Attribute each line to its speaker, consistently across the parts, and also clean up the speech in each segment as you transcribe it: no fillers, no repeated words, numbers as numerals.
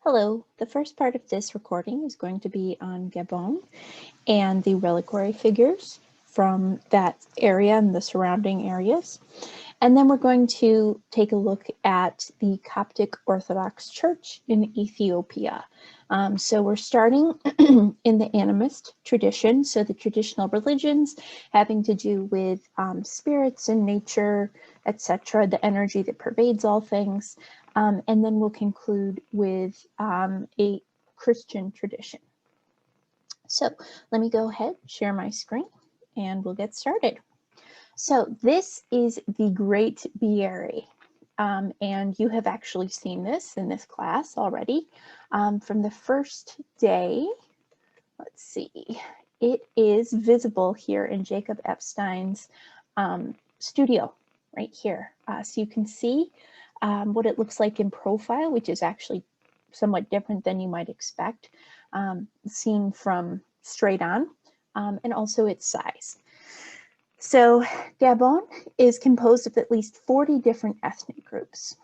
Speaker 1: Hello, the first part of this recording is going to be on Gabon and the reliquary figures from that area and the surrounding areas. And then we're going to take a look at the Coptic Orthodox Church in Ethiopia. So we're starting in the animist tradition, so the traditional religions having to do with spirits and nature, etc., the energy that pervades all things. And then we'll conclude with a Christian tradition. So let me go ahead, share my screen, and we'll get started. So this is the Great Biere, and you have actually seen this in this class already. From the first day, let's see, it is visible here in Jacob Epstein's studio right here. So you can see what it looks like in profile, which is actually somewhat different than you might expect, seen from straight on, and also its size. So Gabon is composed of at least 40 different ethnic groups.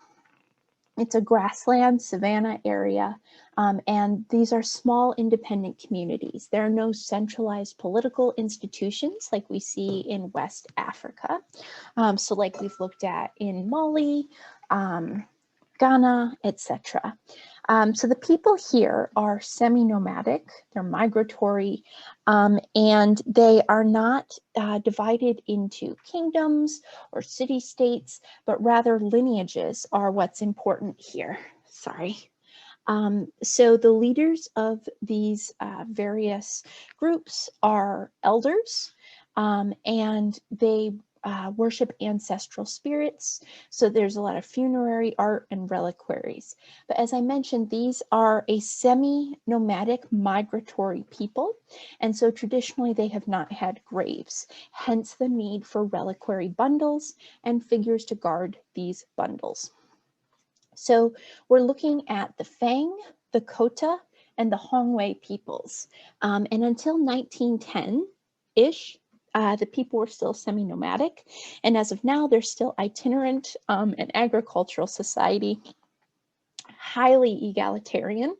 Speaker 1: It's a grassland savanna area, and these are small independent communities. There are no centralized political institutions like we see in West Africa. So like we've looked at in Mali, Ghana, etc. So the people here are semi-nomadic, they're migratory, and they are not divided into kingdoms or city-states, but rather lineages are what's important here. Sorry. So the leaders of these various groups are elders, and they worship ancestral spirits. So there's a lot of funerary art and reliquaries. But as I mentioned, these are a semi-nomadic migratory people. And so traditionally they have not had graves, hence the need for reliquary bundles and figures to guard these bundles. So we're looking at the Fang, the Kota, and the Hongwei peoples. And until 1910-ish, the people were still semi-nomadic, and as of now, they're still itinerant, an agricultural society, highly egalitarian,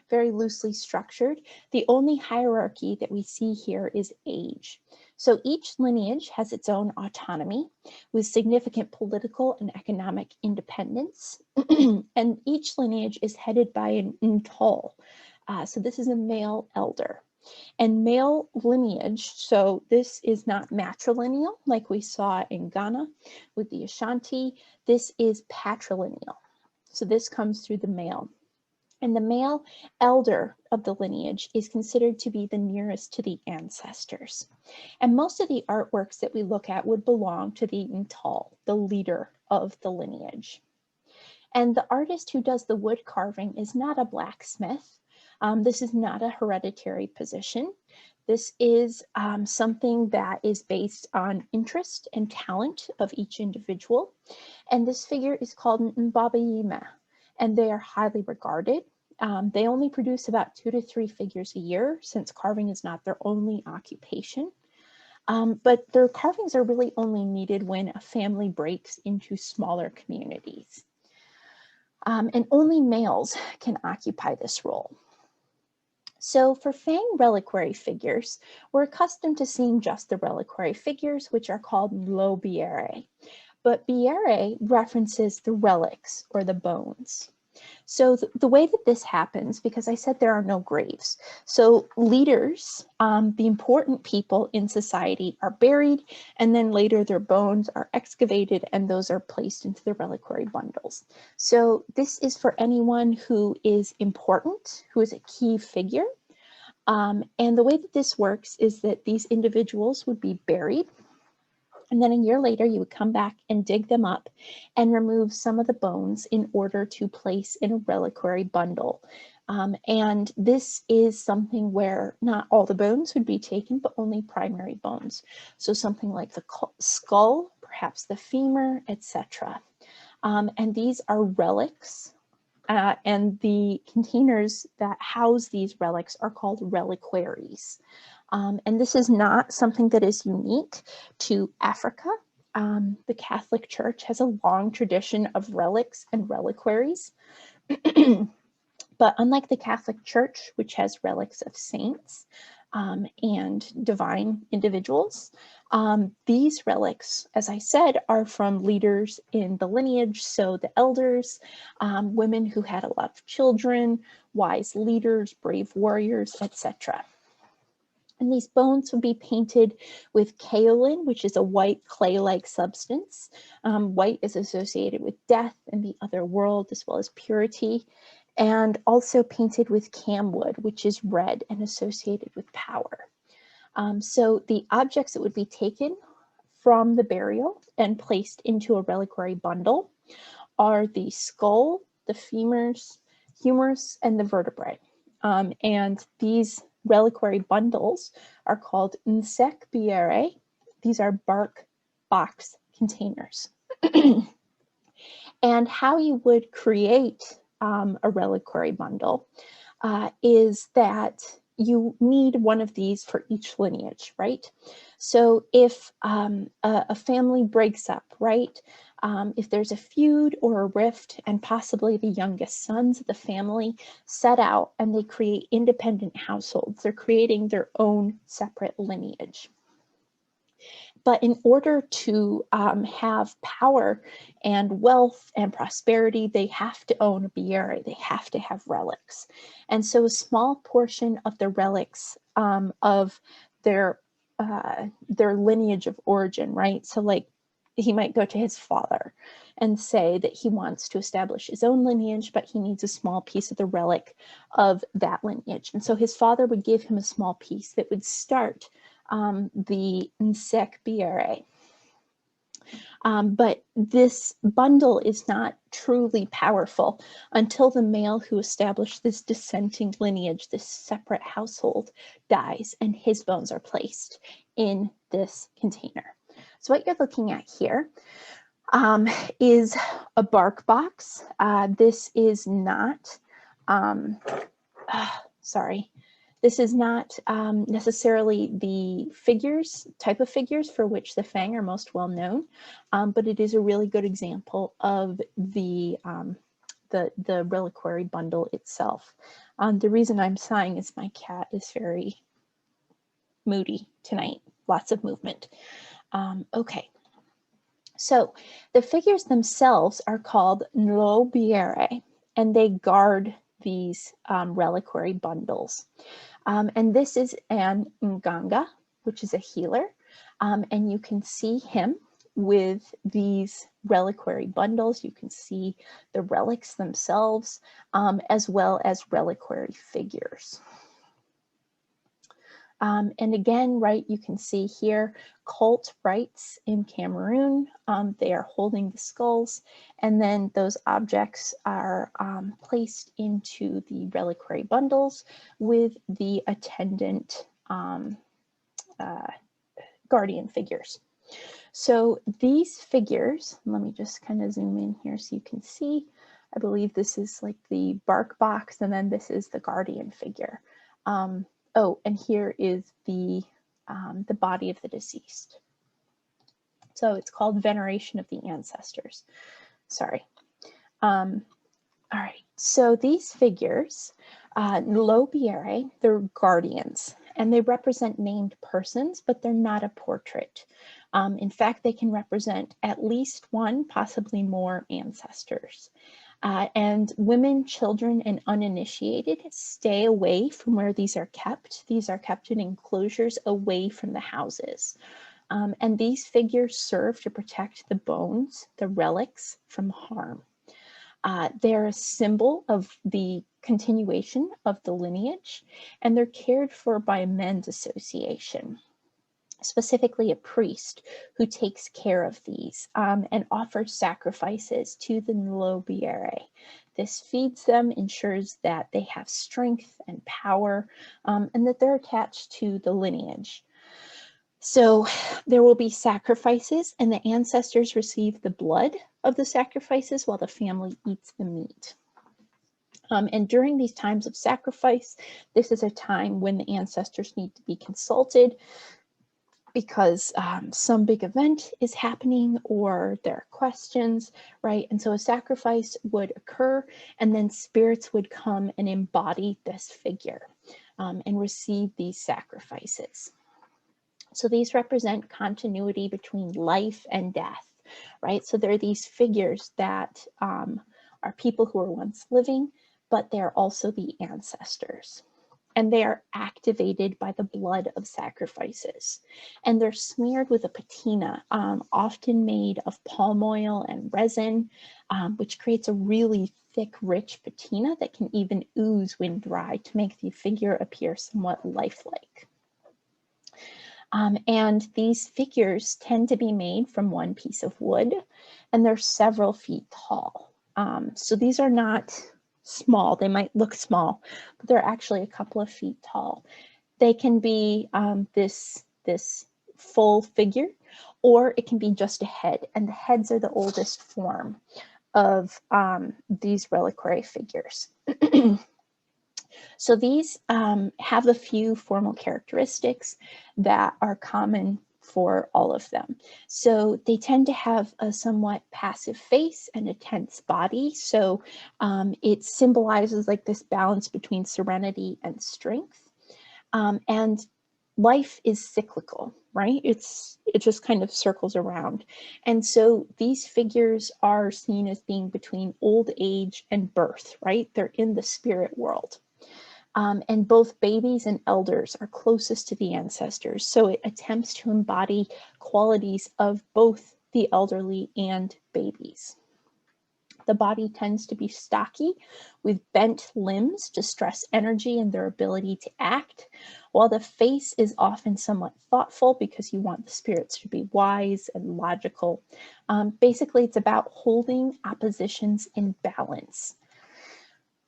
Speaker 1: very loosely structured. The only hierarchy that we see here is age. So each lineage has its own autonomy with significant political and economic independence, and each lineage is headed by an ntol. So this is a male elder. And male lineage, so this is not matrilineal like we saw in Ghana with the Ashanti. This is patrilineal. So this comes through the male. And the male elder of the lineage is considered to be the nearest to the ancestors. And most of the artworks that we look at would belong to the ntol, the leader of the lineage. And the artist who does the wood carving is not a blacksmith. This is not a hereditary position. This is something that is based on interest and talent of each individual. And this figure is called an Mbabayima, and they are highly regarded. They only produce about 2 to 3 figures a year, since carving is not their only occupation. But their carvings are really only needed when a family breaks into smaller communities. And only males can occupy this role. So for Fang reliquary figures, we're accustomed to seeing just the reliquary figures, which are called lo biere. But biere references the relics or the bones. So the way that this happens, because I said there are no graves, so leaders, the important people in society, are buried, and then later their bones are excavated and those are placed into the reliquary bundles. So this is for anyone who is important, who is a key figure. And the way that this works is that these individuals would be buried, and then a year later, you would come back and dig them up and remove some of the bones in order to place in a reliquary bundle. And this is something where not all the bones would be taken, but only primary bones. So something like the skull, perhaps the femur, etc. And these are relics. And the containers that house these relics are called reliquaries. And this is not something that is unique to Africa. The Catholic Church has a long tradition of relics and reliquaries. But unlike the Catholic Church, which has relics of saints and divine individuals, these relics, as I said, are from leaders in the lineage. So the elders, women who had a lot of children, wise leaders, brave warriors, etc. And these bones would be painted with kaolin, which is a white clay-like substance. White is associated with death and the other world, as well as purity, and also painted with camwood, which is red and associated with power. So the objects that would be taken from the burial and placed into a reliquary bundle are the skull, the femurs, humerus, and the vertebrae. And these reliquary bundles are called encompass. These are bark box containers. And how you would create a reliquary bundle is that you need one of these for each lineage, right? So if a family breaks up, right? If there's a feud or a rift, and possibly the youngest sons of the family set out and they create independent households, they're creating their own separate lineage. But in order to have power and wealth and prosperity, they have to own a biere, they have to have relics. And so a small portion of the relics of their lineage of origin, right? So like he might go to his father and say that he wants to establish his own lineage, but he needs a small piece of the relic of that lineage. And so his father would give him a small piece that would start the encompass. But this bundle is not truly powerful until the male who established this dissenting lineage, this separate household, dies and his bones are placed in this container. So what you're looking at here is a bark box. This is not, this is not necessarily the type of figures for which the Fang are most well known, but it is a really good example of the reliquary bundle itself. The reason I'm sighing is my cat is very moody tonight, lots of movement. Okay, so the figures themselves are called biere, and they guard these reliquary bundles. And this is an Nganga, which is a healer, and you can see him with these reliquary bundles. You can see the relics themselves, as well as reliquary figures. And again, right, you can see here, cult rites in Cameroon, they are holding the skulls, and then those objects are placed into the reliquary bundles with the attendant guardian figures. So these figures, let me just kind of zoom in here so you can see, I believe this is like the bark box, and then this is the guardian figure. Oh, and here is the body of the deceased. So it's called veneration of the ancestors. Sorry. All right, so these figures, biere, they're guardians, and they represent named persons, but they're not a portrait. In fact, they can represent at least one, possibly more ancestors. And women, children, and uninitiated stay away from where these are kept. These are kept in enclosures away from the houses. And these figures serve to protect the bones, the relics, from harm. They're a symbol of the continuation of the lineage, and they're cared for by a men's association, specifically a priest who takes care of these and offers sacrifices to the biere. This feeds them, ensures that they have strength and power, and that they're attached to the lineage. So there will be sacrifices, and the ancestors receive the blood of the sacrifices while the family eats the meat. And during these times of sacrifice, this is a time when the ancestors need to be consulted because some big event is happening or there are questions, right? And so a sacrifice would occur, and then spirits would come and embody this figure and receive these sacrifices. So these represent continuity between life and death, right? So there are these figures that are people who were once living, but they're also the ancestors. And they are activated by the blood of sacrifices. And they're smeared with a patina, often made of palm oil and resin, which creates a really thick, rich patina that can even ooze when dry to make the figure appear somewhat lifelike. And these figures tend to be made from one piece of wood, and they're several feet tall. So these are not small. They might look small, but they're actually a couple of feet tall. They can be this full figure, or it can be just a head, and the heads are the oldest form of these reliquary figures. So these have a few formal characteristics that are common for all of them. So they tend to have a somewhat passive face and a tense body. So it symbolizes like this balance between serenity and strength. And life is cyclical, right? It just kind of circles around. And so these figures are seen as being between old age and birth, right? They're in the spirit world. And both babies and elders are closest to the ancestors. So it attempts to embody qualities of both the elderly and babies. The body tends to be stocky with bent limbs to stress energy and their ability to act, while the face is often somewhat thoughtful because you want the spirits to be wise and logical. Basically, it's about holding oppositions in balance.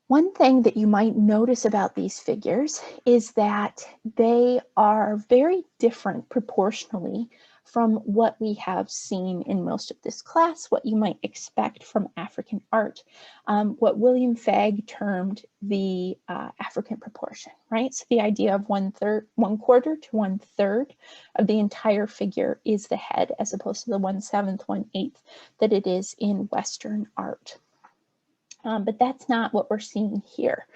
Speaker 1: One thing that you might notice about these figures is that they are very different proportionally from what we have seen in most of this class, what you might expect from African art, what William Fagg termed the African proportion, right? So the idea of 1/4 to 1/3 of the entire figure is the head, as opposed to the 1/7, 1/8 that it is in Western art. But that's not what we're seeing here.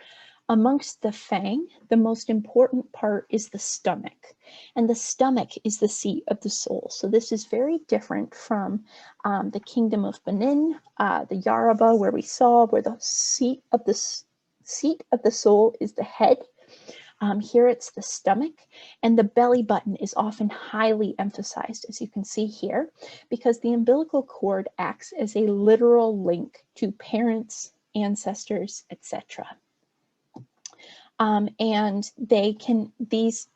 Speaker 1: Amongst the fang, the most important part is the stomach, and the stomach is the seat of the soul. So this is very different from the kingdom of Benin, the Yoruba, where we saw where the seat of the soul is the head. Here it's the stomach, and the belly button is often highly emphasized, as you can see here, because the umbilical cord acts as a literal link to parents, ancestors, etc. And these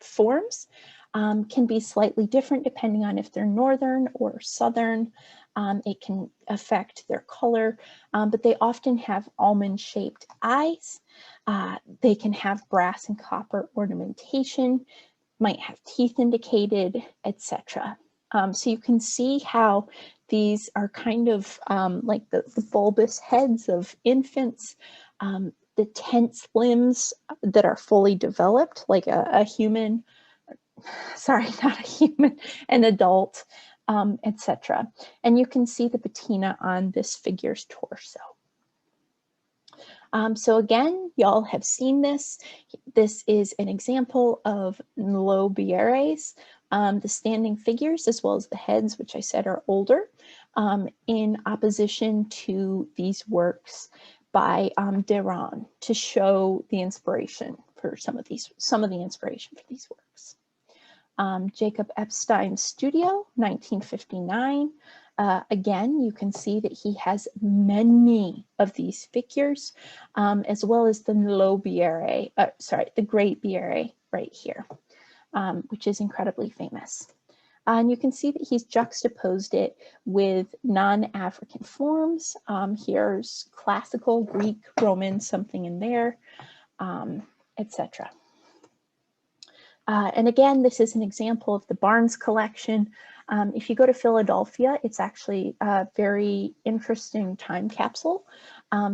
Speaker 1: forms can be slightly different depending on if they're northern or southern. It can affect their color, but they often have almond-shaped eyes. They can have brass and copper ornamentation, might have teeth indicated, etc. So you can see how these are kind of like the bulbous heads of infants, the tense limbs that are fully developed, like a human, sorry, not a human, an adult, etc. And you can see the patina on this figure's torso. So again, y'all have seen this. This is an example of Nlobieres, the standing figures, as well as the heads, which I said are older, in opposition to these works by Deran, to show the inspiration for some of the inspiration for these works. Jacob Epstein's studio, 1959. Again, you can see that he has many of these figures, as well as the the Great Biere right here, which is incredibly famous. And you can see that he's juxtaposed it with non-African forms. Here's classical, Greek, Roman, something in there, etc. And again, this is an example of the Barnes collection. If you go to Philadelphia, it's actually a very interesting time capsule.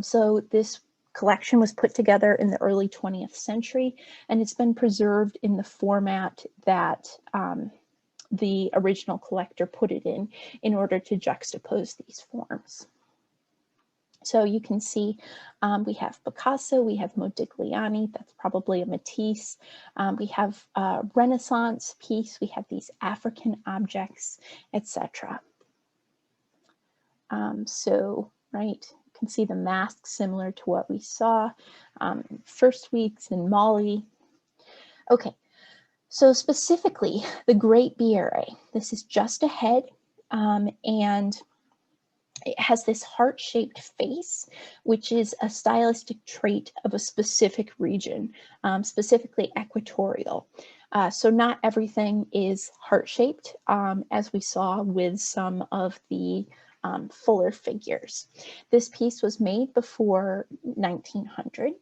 Speaker 1: So this collection was put together in the early 20th century, and it's been preserved in the format that the original collector put it in order to juxtapose these forms. So you can see we have Picasso, we have Modigliani, that's probably a Matisse. We have a Renaissance piece, we have these African objects, etc. So, right, you can see the mask similar to what we saw first weeks in Mali. Okay, so specifically the Great Biere, this is just a head, and it has this heart-shaped face, which is a stylistic trait of a specific region, specifically equatorial. So not everything is heart-shaped, as we saw with some of the fuller figures. This piece was made before 1900,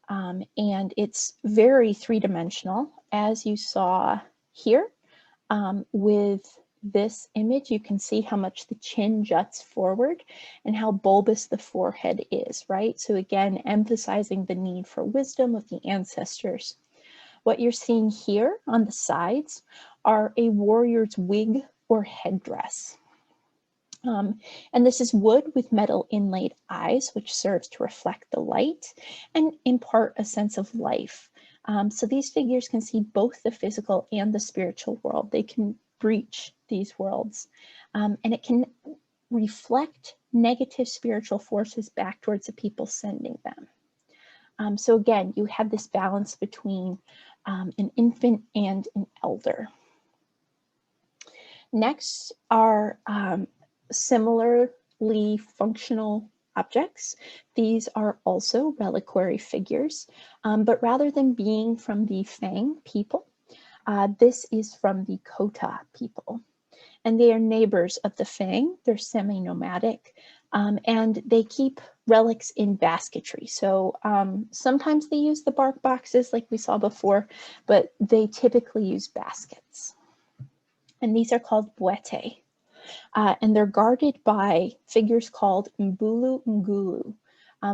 Speaker 1: and it's very three-dimensional, as you saw here with this image. You can see how much the chin juts forward and how bulbous the forehead is, right? So again, emphasizing the need for wisdom of the ancestors. What you're seeing here on the sides are a warrior's wig or headdress. And this is wood with metal inlaid eyes, which serves to reflect the light and impart a sense of life. So these figures can see both the physical and the spiritual world. They can breach these worlds, and it can reflect negative spiritual forces back towards the people sending them. So again, you have this balance between an infant and an elder. Next are similarly functional objects. These are also reliquary figures, but rather than being from the Fang people, this is from the Kota people, and they are neighbors of the Fang. They're semi-nomadic, and they keep relics in basketry. So sometimes they use the bark boxes like we saw before, but they typically use baskets. And these are called bwete, and they're guarded by figures called mbulu ngulu,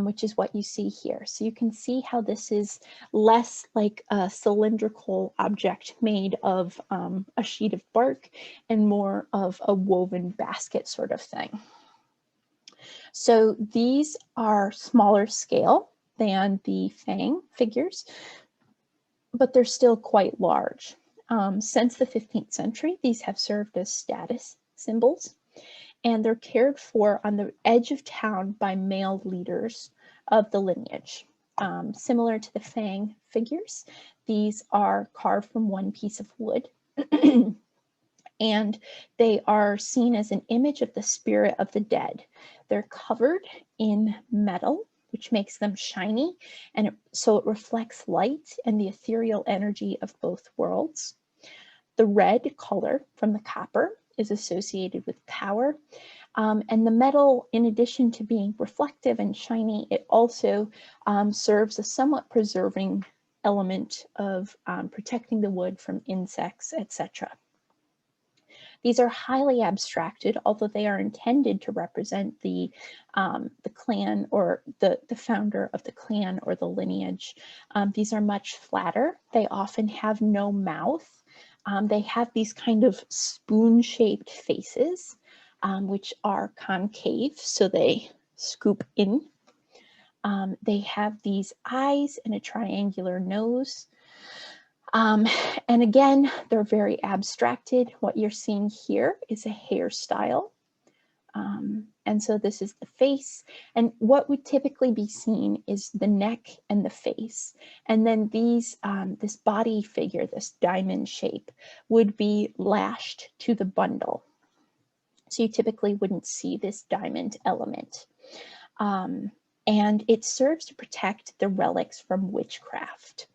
Speaker 1: which is what you see here. So you can see how this is less like a cylindrical object made of a sheet of bark and more of a woven basket sort of thing. So these are smaller scale than the Fang figures, but they're still quite large. Since the 15th century, these have served as status symbols, and they're cared for on the edge of town by male leaders of the lineage. Similar to the Fang figures, these are carved from one piece of wood, and they are seen as an image of the spirit of the dead. They're covered in metal, which makes them shiny, and so it reflects light and the ethereal energy of both worlds. The red color from the copper is associated with power, and the metal, in addition to being reflective and shiny, it also serves a somewhat preserving element of protecting the wood from insects, etc. These are highly abstracted, although they are intended to represent the clan or the founder of the clan or the lineage. These are much flatter. They often have no mouth. They have these kind of spoon-shaped faces, which are concave, so they scoop in. They have these eyes and a triangular nose. And again, they're very abstracted. What you're seeing here is a hairstyle. And so this is the face. And what would typically be seen is the neck and the face. And then these, this body figure, this diamond shape, would be lashed to the bundle. So you typically wouldn't see this diamond element. And it serves to protect the relics from witchcraft.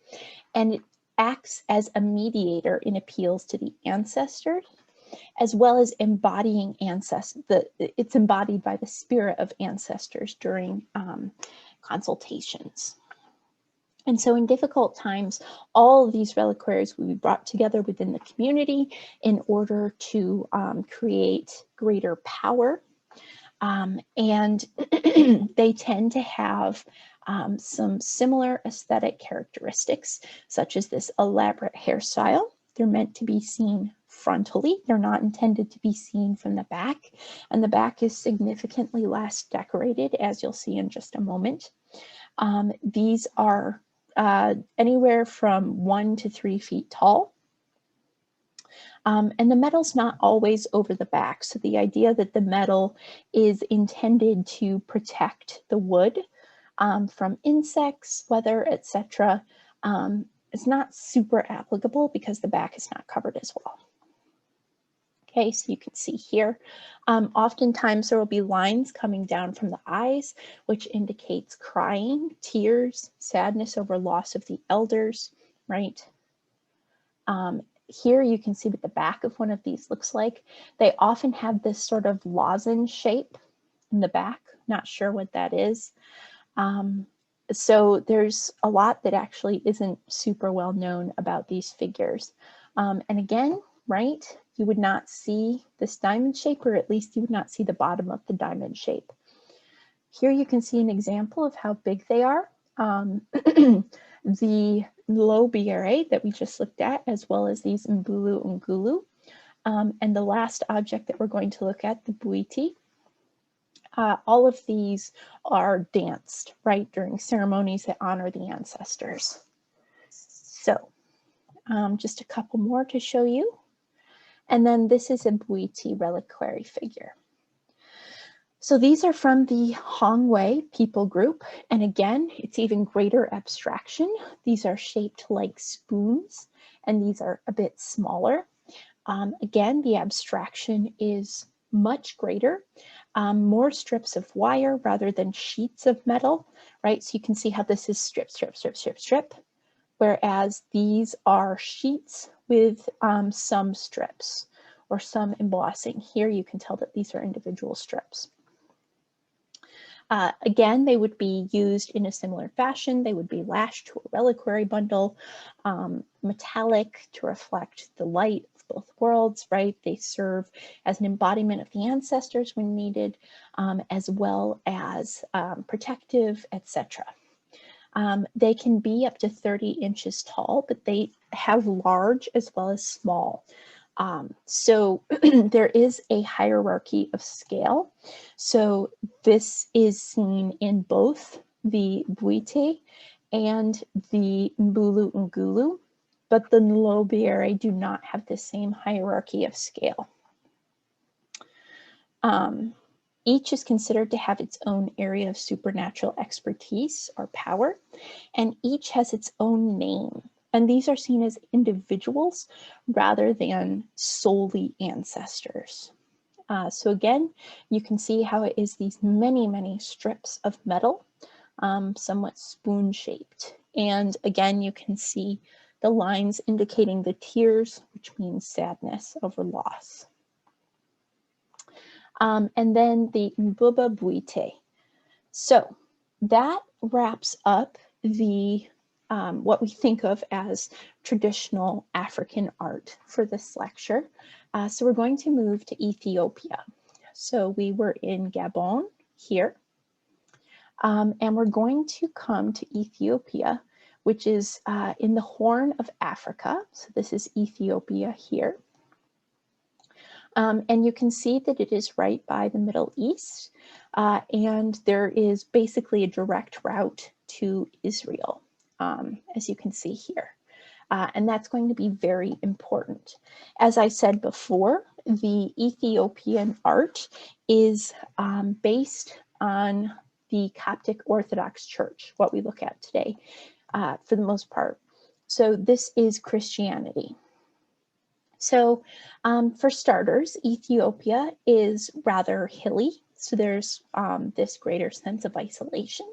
Speaker 1: And it acts as a mediator in appeals to the ancestors, as well as embodying ancestors. It's embodied by the spirit of ancestors during consultations. And so in difficult times, all of these reliquaries will be brought together within the community in order to create greater power. And they tend to have some similar aesthetic characteristics, such as this elaborate hairstyle. They're meant to be seen frontally. They're not intended to be seen from the back, and the back is significantly less decorated, as you'll see in just a moment. These are anywhere from 1 to 3 feet tall. And the metal's not always over the back. So the idea that the metal is intended to protect the wood from insects, weather, etc., is not super applicable because the back is not covered as well. Okay, so you can see here, oftentimes there will be lines coming down from the eyes, which indicates crying, tears, sadness over loss of the elders, right? Here you can see what the back of one of these looks like. They often have this sort of lozenge shape in the back. Not sure what that is. So there's a lot that actually isn't super well known about these figures. And again, right, you would not see this diamond shape, or at least you would not see the bottom of the diamond shape. Here you can see an example of how big they are. The lobiere that we just looked at, as well as these mbulu ngulu. And the last object that we're going to look at, the buiti. All of these are danced, right, during ceremonies that honor the ancestors. So just a couple more to show you. And then this is a buiti reliquary figure. So these are from the Hongwei people group. And again, it's even greater abstraction. These are shaped like spoons, and these are a bit smaller. Again, the abstraction is much greater. More strips of wire rather than sheets of metal, right? So you can see how this is strip, strip, strip, strip, strip, whereas these are sheets with some strips or some embossing. Here you can tell that these are individual strips. Again, they would be used in a similar fashion. They would be lashed to a reliquary bundle, metallic to reflect the light of both worlds, right? They serve as an embodiment of the ancestors when needed, as well as protective, etc. They can be up to 30 inches tall, but they have large as well as small. So there is a hierarchy of scale. So this is seen in both the buiti and the mbulu ngulu, but the lobiere do not have the same hierarchy of scale. Each is considered to have its own area of supernatural expertise or power, and each has its own name. And these are seen as individuals rather than solely ancestors. So again, you can see how it is these many, many strips of metal, somewhat spoon-shaped. And again, you can see the lines indicating the tears, which means sadness over loss. And then the mbuba buite. So that wraps up the what we think of as traditional African art for this lecture. So we're going to move to Ethiopia. So we were in Gabon here, and we're going to come to Ethiopia, which is in the Horn of Africa. So this is Ethiopia here. And you can see that it is right by the Middle East, and there is basically a direct route to Israel, as you can see here. And that's going to be very important. As I said before, the Ethiopian art is based on the Coptic Orthodox Church, what we look at today, for the most part. So this is Christianity. So for starters, Ethiopia is rather hilly. So there's this greater sense of isolation.